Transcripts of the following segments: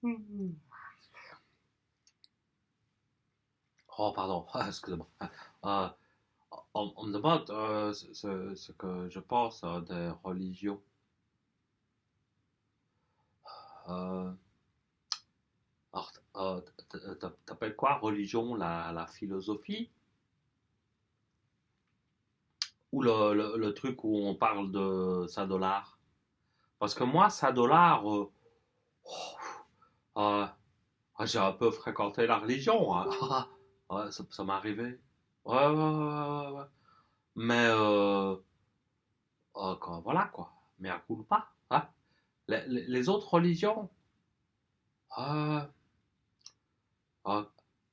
Mhm. Oh, pardon, excusez-moi. Euh, on me demande ce que je pense des religions. Euh, alors, t'appelles quoi religion? La philosophie? Ou le truc où on parle de $100? Parce que moi, $100, euh, j'ai un peu fréquenté la religion, hein. Ouais, ça m'est arrivé. Ouais, ouais, ouais, ouais, ouais. Mais voilà quoi. Mais à coup pas. Hein. Les autres religions, euh,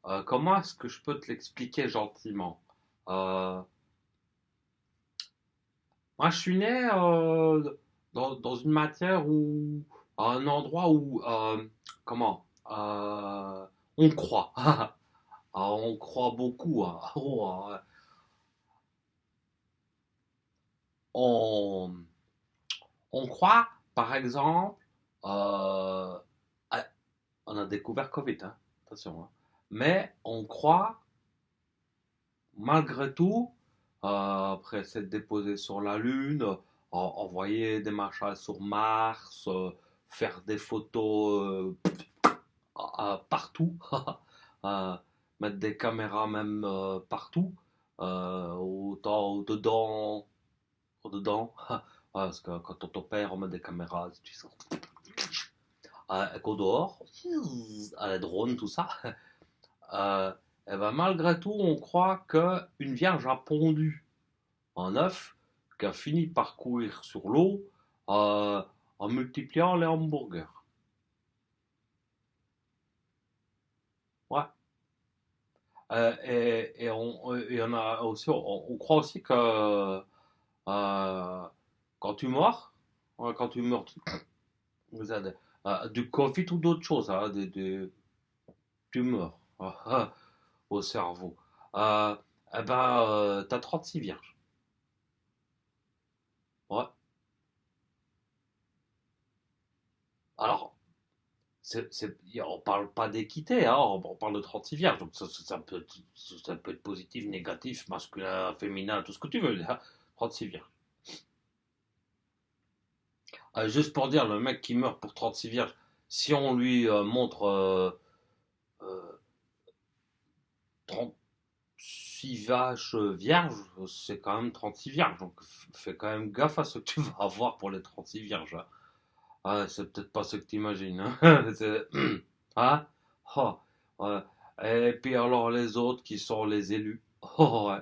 euh, comment est-ce que je peux te l'expliquer gentiment? Euh, Moi, je suis né dans une matière où, à un endroit où, comment, on croit. On croit beaucoup. Hein. Oh, on, on croit, par exemple, euh, ah, on a découvert Covid, hein, attention, hein. Mais on croit, malgré tout, après s'être déposé sur la Lune, envoyer des machins sur Mars, faire des photos partout, euh, mettre des caméras même partout, autant au-dedans, parce que quand on t'opère, on met des caméras, tu sais, qu'au dehors, à la drone, tout ça. Euh, et ben malgré tout, on croit qu'une vierge a pondu un œuf qui a fini par courir sur l'eau euh, en multipliant les hamburgers. Ouais. Et on a aussi, on croit aussi que quand tu meurs, quand tu meurs du Covid ou d'autres choses, hein, des tumeurs au cerveau, euh, eh ben, t'as 36 vierges. Ouais. Alors, on parle pas d'équité, hein, on parle de 36 vierges, donc ça peut être positif, négatif, masculin, féminin, tout ce que tu veux, hein, 36 vierges. Juste pour dire, le mec qui meurt pour 36 vierges, si on lui montre euh, 36 vaches vierges, c'est quand même 36 vierges, donc fais quand même gaffe à ce que tu vas avoir pour les 36 vierges. Hein. Ah, c'est peut-être pas ce que tu imagines. Hein. Hein? Oh, ouais. Et puis alors les autres qui sont les élus. Oh, ouais.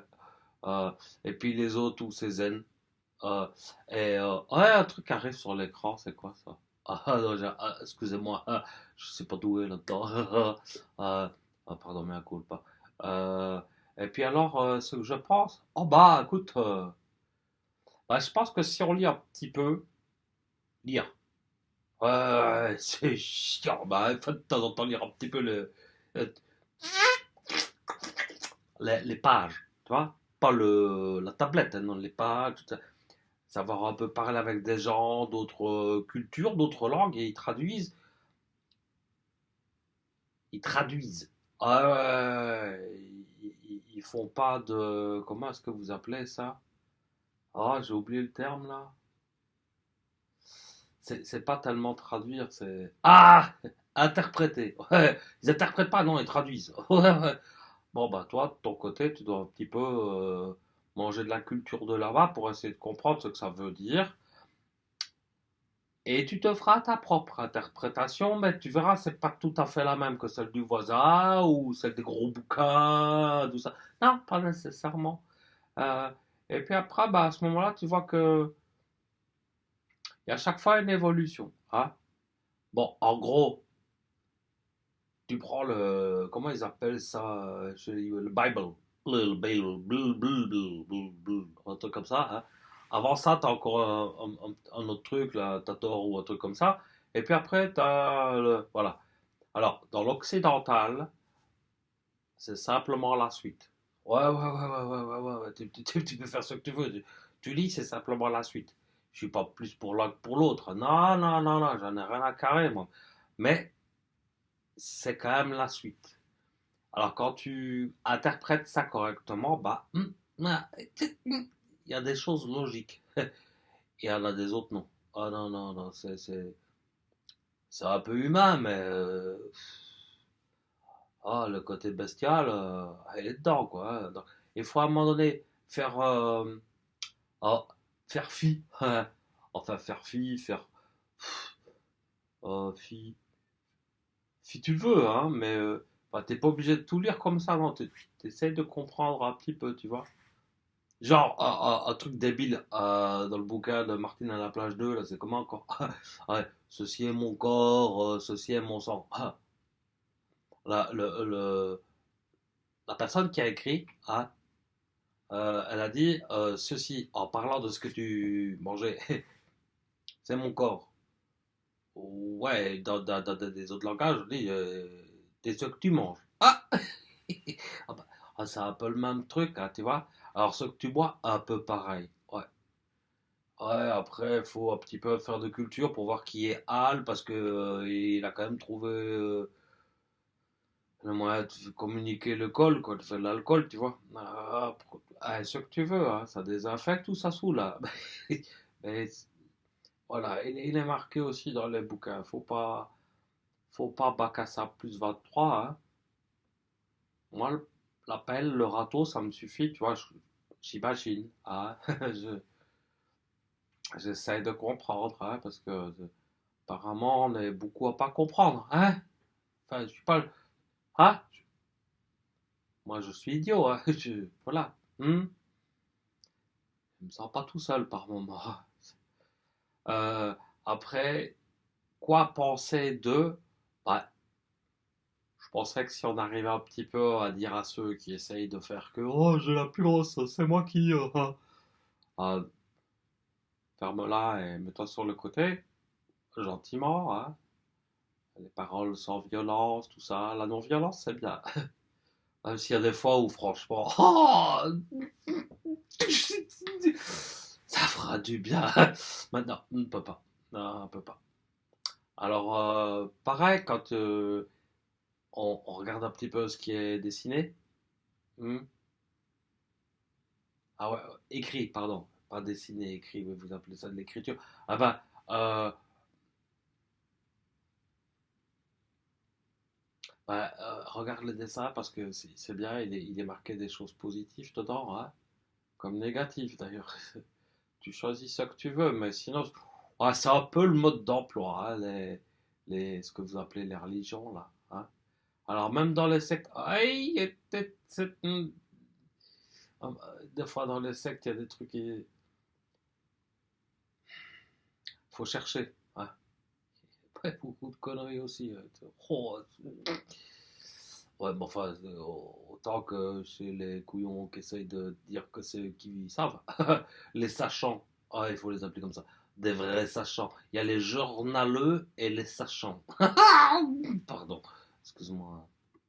Euh, et puis les autres où c'est zen. Ouais, un truc arrive sur l'écran, c'est quoi ça? Non, excusez-moi, je suis pas doué là-dedans. Pardon, mais un coup pas. Euh, et puis alors, ce que je pense, oh bah écoute, bah, je pense que si on lit un petit peu, lire. Ouais, c'est chiant. Bah, il faut de temps en temps lire un petit peu le- les pages, tu vois? Pas la tablette, hein, non, les pages, tout ça. Savoir un peu parler avec des gens d'autres cultures, d'autres langues, et ils traduisent. Ils traduisent. Ah ouais, ils font pas de. Comment est-ce que vous appelez ça? Ah, j'ai oublié le terme là. C'est pas tellement traduire, c'est. Ah! Interpréter. Ouais, ils interprètent pas, non, ils traduisent. Ouais, ouais. Bon, bah, toi, de ton côté, tu dois un petit peu manger de la culture de là-bas pour essayer de comprendre ce que ça veut dire. Et tu te feras ta propre interprétation, mais tu verras, c'est pas tout à fait la même que celle du voisin ou celle des gros bouquins, tout ça. Non, pas nécessairement. Euh, et puis après, bah, à ce moment-là, tu vois que il y a à chaque fois une évolution. Hein. Bon, en gros, tu prends comment ils appellent ça, le Bible. Le Bible, un truc comme ça. Hein. Avant ça, t'as encore un autre truc, là, t'as tort ou un truc comme ça. Et puis après, voilà. Alors, dans l'occidental, c'est simplement la suite. Ouais, ouais, ouais, ouais, ouais, ouais, ouais, ouais. Tu peux faire ce que tu veux. Tu lis, c'est simplement la suite. Je suis pas plus pour l'un que pour l'autre. Non, non, non, non, j'en ai rien à carrer, moi. Mais c'est quand même la suite. Alors quand tu interprètes ça correctement, bah, il y a des choses logiques. Il y en a des autres non. Ah non, non, non, c'est un peu humain, mais le côté bestial, il est dedans, quoi, hein. Donc, il faut à un moment donné faire, ah, faire fi. Enfin, faire fi, faire fi, si tu le veux, hein, mais bah, t'es pas obligé de tout lire comme ça, non. T'essayes de comprendre un petit peu, tu vois. Genre, un truc débile dans le bouquin de Martine à la plage 2 là, c'est comment encore? Ouais, ceci est mon corps, ceci est mon sang. La, la personne qui a écrit, elle a dit ceci en parlant de ce que tu mangeais. C'est mon corps. Ouais, dans des autres langages, on dit c'est ce que tu manges. Ah! Ah bah, c'est un peu le même truc, hein, tu vois. Alors, ce que tu bois, un peu pareil. Ouais. Ouais, après, il faut un petit peu faire de culture pour voir qui est Al, parce que il a quand même trouvé le moyen de communiquer le col, quoi, de faire de l'alcool, tu vois. Ce que tu veux, hein, ça désinfecte ou ça saoule, là. Mais voilà, il est marqué aussi dans les bouquins. Faut pas bac à ça plus 23, hein. Moi, la pelle, le râteau, ça me suffit, tu vois. J'imagine, hein. Je- J'essaie de comprendre, hein, parce que apparemment, on est beaucoup à pas comprendre, hein. Enfin, je suis pas. Hein? Moi, je suis idiot, hein. Voilà. Je me sens pas tout seul par moment. Euh, Après, quoi penser de. Bah, je penserais que si on arrivait un petit peu à dire à ceux qui essayent de faire que oh, j'ai la puance, c'est moi qui. Euh, Ferme-la et mets-toi sur le côté, gentiment, hein. Les paroles sans violence, tout ça. La non-violence, c'est bien. Même s'il y a des fois où, franchement, ça fera du bien. Maintenant, on ne peut pas. Non, on ne peut pas. Alors, pareil, quand on regarde un petit peu ce qui est dessiné. hmm, Ah ouais, écrit, pardon. Pas dessiné, écrit, oui, vous appelez ça de l'écriture. Ah ben, regarde le dessin parce que c'est bien, il est marqué des choses positives dedans, hein, comme négatives d'ailleurs. Tu choisis ce que tu veux, mais sinon, c'est un peu le mode d'emploi, hein, ce que vous appelez les religions, là, hein. Alors, même dans les sectes, des fois dans les sectes, il y a des trucs qui. Faut chercher, hein. Ouais, beaucoup de conneries aussi. Oh, ouais, mais enfin, autant que chez les couillons qui essayent de dire que c'est eux qui savent. Les sachants, il faut les appeler comme ça. Des vrais sachants. Il y a les journaleux et les sachants. Pardon, excuse-moi.